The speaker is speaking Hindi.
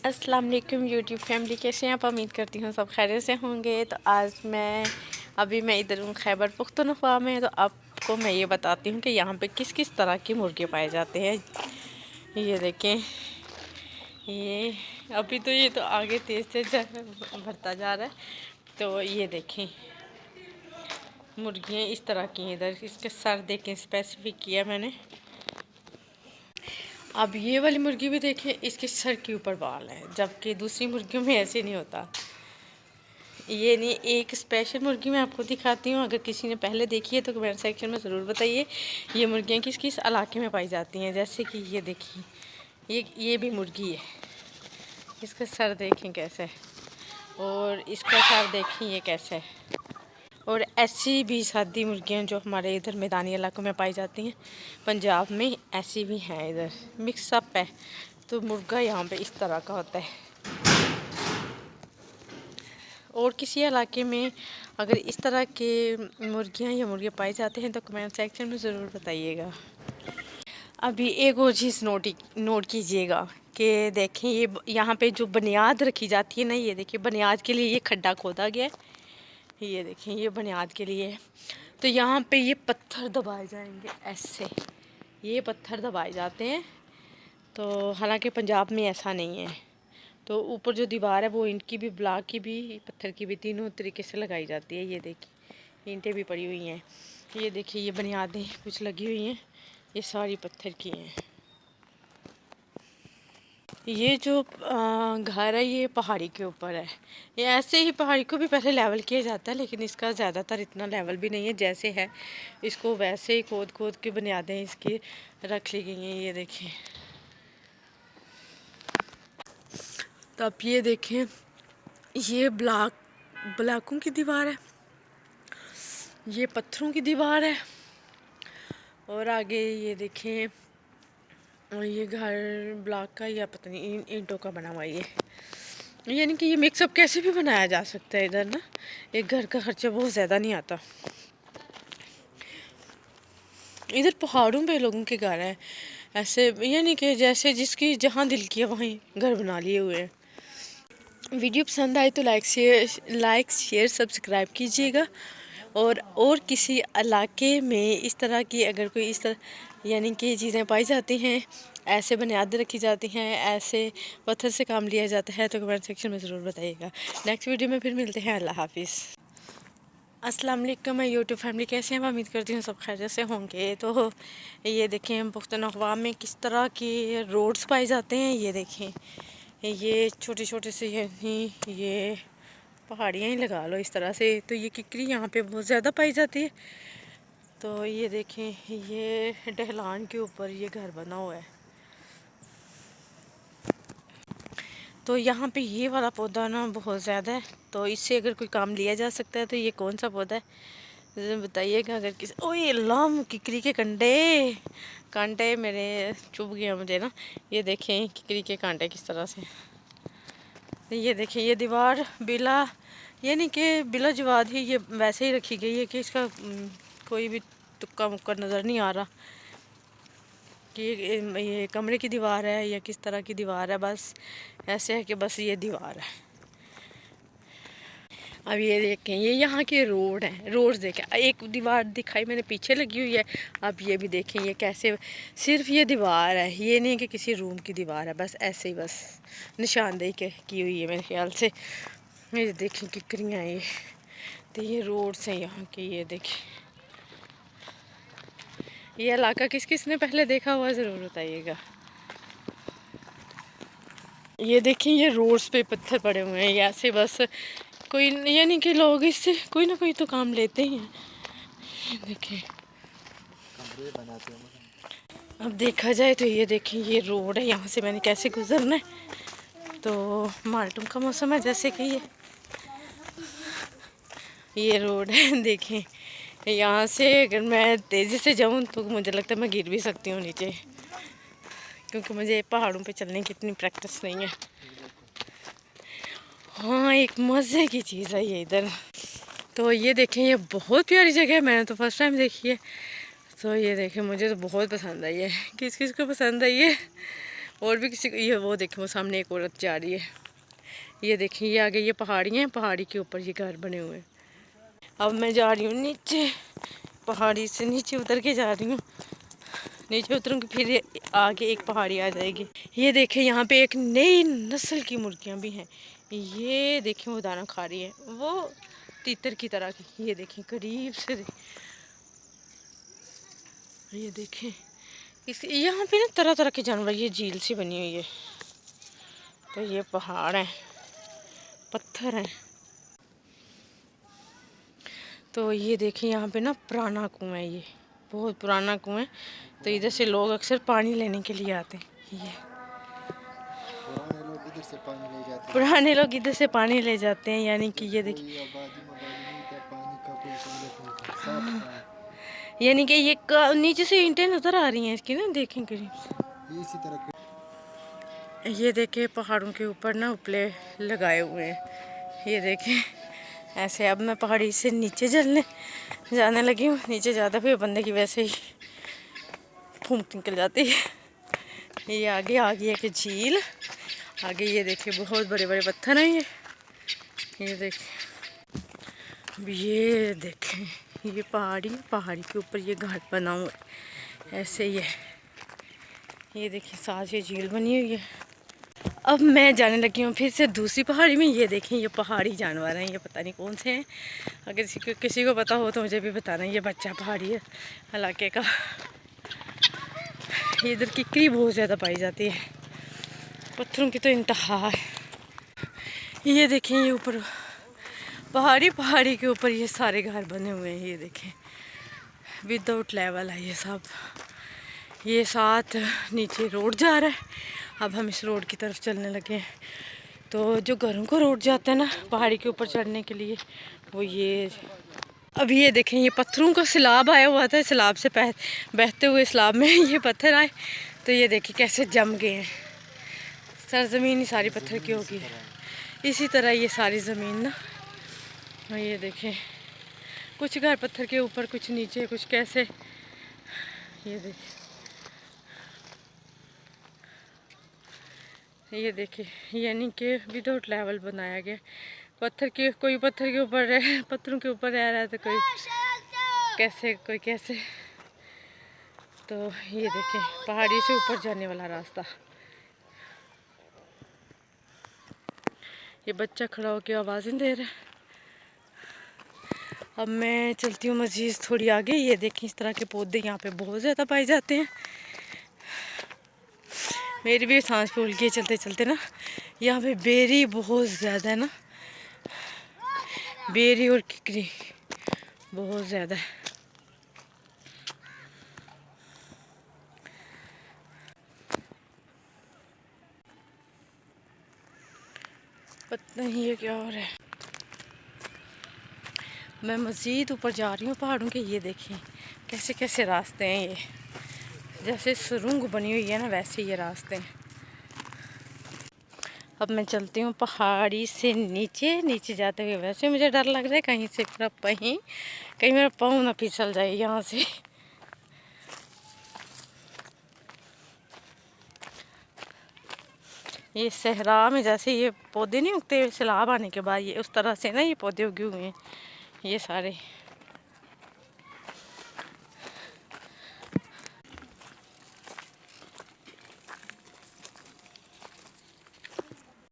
अस्सलाम वालेकुम यूट्यूब फैमिली, कैसे हैं आप? उम्मीद करती हूँ सब खैरियत से होंगे। तो आज मैं इधर हूँ खैबर पख्तूनख्वा में। तो आपको मैं ये बताती हूँ कि यहाँ पे किस किस तरह के मुर्गे पाए जाते हैं। ये देखें, ये अभी तो ये तो आगे तेज़ तेज़ भरता जा रहा है। तो ये देखें, मुर्गियाँ इस तरह की हैं। इधर इसके सर देखें, स्पेसिफिक किया मैंने। अब ये वाली मुर्गी भी देखें, इसके सर के ऊपर बाल है, जबकि दूसरी मुर्गियों में ऐसे नहीं होता। ये नहीं, एक स्पेशल मुर्गी मैं आपको दिखाती हूँ। अगर किसी ने पहले देखी है तो कमेंट सेक्शन में ज़रूर बताइए ये मुर्गियाँ किस किस इलाके में पाई जाती हैं। जैसे कि ये देखिए, ये भी मुर्गी है। इसका सर देखें कैसा है, और इसका सर देखें ये कैसा है। और ऐसी भी सादी मुर्गियाँ जो हमारे इधर मैदानी इलाकों में पाई जाती हैं, पंजाब में ऐसी भी हैं। इधर मिक्सअप है। तो मुर्गा यहाँ पे इस तरह का होता है। और किसी इलाके में अगर इस तरह के मुर्गियाँ या मुर्गे पाए जाते हैं तो कमेंट सेक्शन में ज़रूर बताइएगा। अभी एक और चीज़ नोट कीजिएगा कि देखें, ये यहाँ पे जो बुनियाद रखी जाती है ना, ये देखिए बुनियाद के लिए ये खड्डा खोदा गया है। ये देखें, ये बुनियाद के लिए है। तो यहाँ पे ये पत्थर दबाए जाएंगे ऐसे, ये पत्थर दबाए जाते हैं। तो हालांकि पंजाब में ऐसा नहीं है। तो ऊपर जो दीवार है वो ईंट की भी, ब्लॉक की भी, पत्थर की भी, तीनों तरीके से लगाई जाती है। ये देखिए, ईंटें भी पड़ी हुई हैं। ये देखिए, ये बुनियादें कुछ लगी हुई हैं, ये सारी पत्थर की हैं। ये जो घर है ये पहाड़ी के ऊपर है। ये ऐसे ही पहाड़ी को भी पहले लेवल किया जाता है, लेकिन इसका ज़्यादातर इतना लेवल भी नहीं है। जैसे है इसको वैसे ही खोद खोद के बुनियादें इसकी रख ली गई हैं। ये देखें, तो आप ये देखें, ये ब्लॉकों की दीवार है, ये पत्थरों की दीवार है। और आगे ये देखें, और ये घर ब्लॉक का या पता नहीं ईंटों का बना हुआ है। ये यानी कि ये मिक्सअप कैसे भी बनाया जा सकता है। इधर ना एक घर का खर्चा बहुत ज़्यादा नहीं आता। इधर पहाड़ों पे लोगों के घर हैं ऐसे, यानी कि जैसे जिसकी जहाँ दिल किया वहीं घर बना लिए हुए हैं। वीडियो पसंद आए तो लाइक शेयर सब्सक्राइब कीजिएगा। और किसी इलाके में इस तरह की अगर कोई इस तरह यानी कि चीज़ें पाई जाती हैं, ऐसे बुनियादें रखी जाती हैं, ऐसे पत्थर से काम लिया जाता है, तो कमेंट सेक्शन में ज़रूर बताइएगा। नेक्स्ट वीडियो में फिर मिलते हैं। अल्लाह हाफिज़। अस्सलाम वालेकुम मैं यूट्यूब फैमिली, कैसे हैं? मैं उम्मीद करती हूँ सब खैरियत से होंगे। तो ये देखें, पुख्तनख्वा में किस तरह के रोड्स पाए जाते हैं। ये देखें, ये छोटे छोटे से ये पहाड़ियाँ ही लगा लो इस तरह से। तो ये किकरी यहाँ पे बहुत ज़्यादा पाई जाती है। तो ये देखें, ये ढलान के ऊपर ये घर बना हुआ है। तो यहाँ पे ये वाला पौधा ना बहुत ज़्यादा है। तो इससे अगर कोई काम लिया जा सकता है तो ये कौन सा पौधा है ज़रा बताइएगा। अगर किसी ओए लम किकरी के कांटे मेरे चुभ गया मुझे ना। ये देखें किकरी के कांटे किस तरह से। ये देखें, ये दीवार यानी कि बिला जवाद ही ये वैसे ही रखी गई है कि इसका कोई भी तुक्का मुक्का नज़र नहीं आ रहा कि ये कमरे की दीवार है या किस तरह की दीवार है। बस ऐसे है कि बस ये दीवार है। अब ये देखें, ये यहाँ के रोड हैं। रोड देखें, एक दीवार दिखाई मैंने पीछे लगी हुई है। अब ये भी देखें, ये कैसे सिर्फ ये दीवार है, ये नहीं कि किसी रूम की दीवार है। बस ऐसे ही बस निशानदेही की हुई है मेरे ख्याल से। ये देखें किकरियाँ, ये तो ये रोड्स हैं यहाँ के। ये देखें, ये इलाका किस किस ने पहले देखा हुआ ज़रूर बताइएगा। ये देखें, ये रोड्स पे पत्थर पड़े हुए हैं ऐसे बस कोई, यानी कि लोग इससे कोई ना कोई तो काम लेते ही हैं। देखें, अब देखा जाए तो ये देखें, ये रोड है, यहाँ से मैंने कैसे गुजरना है। तो माल्टूम का मौसम है, जैसे कि ये रोड है। देखें, यहाँ से अगर मैं तेज़ी से जाऊँ तो मुझे लगता है मैं गिर भी सकती हूँ नीचे, क्योंकि मुझे पहाड़ों पे चलने की इतनी प्रैक्टिस नहीं है। हाँ, एक मज़े की चीज़ है ये इधर। तो ये देखें, ये बहुत प्यारी जगह है, मैंने तो फर्स्ट टाइम देखी है। तो ये देखें, मुझे तो बहुत पसंद आई है। किस किस को पसंद आई है और भी किसी को, ये वो देखें वो सामने एक औरत जा रही है। ये देखिए ये आगे ये पहाड़ियाँ हैं, पहाड़ी के ऊपर ये घर बने हुए हैं। अब मैं जा रही हूँ नीचे, पहाड़ी से नीचे उतर के जा रही हूँ। नीचे उतरूँगी फिर आगे एक पहाड़ी आ जाएगी। ये देखें यहाँ पे एक नई नस्ल की मुर्गियाँ भी हैं। ये देखें वो दाना खा रही है, वो तीतर की तरह की। ये देखें करीब से ये देखें इस यहाँ पे ना तरह तरह के जानवर, ये झील सी बनी हुई है। तो ये पहाड़ हैं, पत्थर हैं। तो ये देखें यहाँ पे ना पुराना कुआं है, ये बहुत पुराना कुआं है। तो इधर से लोग अक्सर पानी लेने के लिए आते हैं। ये पुराने लोग इधर से पानी ले जाते हैं, यानी कि ये देखिए यानी कि ये नीचे से ईंटें नजर आ रही हैं इसकी ना, देखें करीब से। इसी तरह ये देखें पहाड़ों के ऊपर ना उपले लगाए हुए हैं। ये देखें ऐसे। अब मैं पहाड़ी से नीचे जाने लगी हूँ। नीचे ज़्यादा फिर बंदे की वैसे ही फूंक निकल जाती है। ये आगे आ गई है कि झील आगे। ये देखिए बहुत बड़े बड़े पत्थर हैं ये देखिए। ये देखें ये पहाड़ी के ऊपर ये घाट बना हुआ है ऐसे ही है। ये देखिए साथ ये झील बनी हुई है। अब मैं जाने लगी हूँ फिर से दूसरी पहाड़ी में। ये देखें ये पहाड़ी जानवर हैं, ये पता नहीं कौन से हैं। अगर किसी को पता हो तो मुझे भी बताना। ये बच्चा पहाड़ी है इलाके का। इधर किकरी बहुत ज़्यादा पाई जाती है, पत्थरों की तो इंतहा है। ये देखें ये ऊपर पहाड़ी के ऊपर ये सारे घर बने हुए हैं। ये देखें विदाउट लेवल है ये सब। ये साथ नीचे रोड जा रहा है। अब हम इस रोड की तरफ चलने लगे हैं। तो जो घरों को रोड जाता है ना पहाड़ी के ऊपर चढ़ने के लिए, वो ये अभी ये देखें ये पत्थरों का सैलाब आया हुआ था। सैलाब से बहते हुए सैलाब में ये पत्थर आए। तो ये देखिए कैसे जम गए हैं। सरजमीन ही सारी पत्थर की होगी। इसी तरह ये सारी ज़मीन ना, और ये देखें कुछ घर पत्थर के ऊपर, कुछ नीचे, कुछ कैसे। ये देखें ये देखिए यानी कि विदाउट लेवल बनाया गया। कोई पत्थर के ऊपर पत्थरों के ऊपर रह रहा है तो कोई कैसे। तो ये देखें पहाड़ी से ऊपर जाने वाला रास्ता। ये बच्चा खड़ा होकर आवाज़ें दे रहा है। अब मैं चलती हूँ मज़ीद थोड़ी आगे। ये देखें इस तरह के पौधे यहाँ पे बहुत ज़्यादा पाए जाते हैं। मेरी भी सांस फूल गई चलते चलते ना। यहाँ पे बेरी बहुत ज़्यादा है ना, बेरी और किकरी बहुत ज़्यादा है। पता नहीं ये क्या हो रहा है। मैं मज़ीद ऊपर जा रही हूँ पहाड़ों के। ये देखें कैसे कैसे रास्ते हैं। ये जैसे सुरंग बनी हुई है ना वैसे ये रास्ते हैं। अब मैं चलती हूँ पहाड़ी से नीचे जाते हुए। वैसे मुझे डर लग रहा है कहीं से कहीं मेरा पाँव ना फिसल जाए यहाँ से। ये सहरा में जैसे ये पौधे नहीं उगते सैलाब आने के बाद, ये उस तरह से ना ये पौधे उगे हुए हैं ये सारे।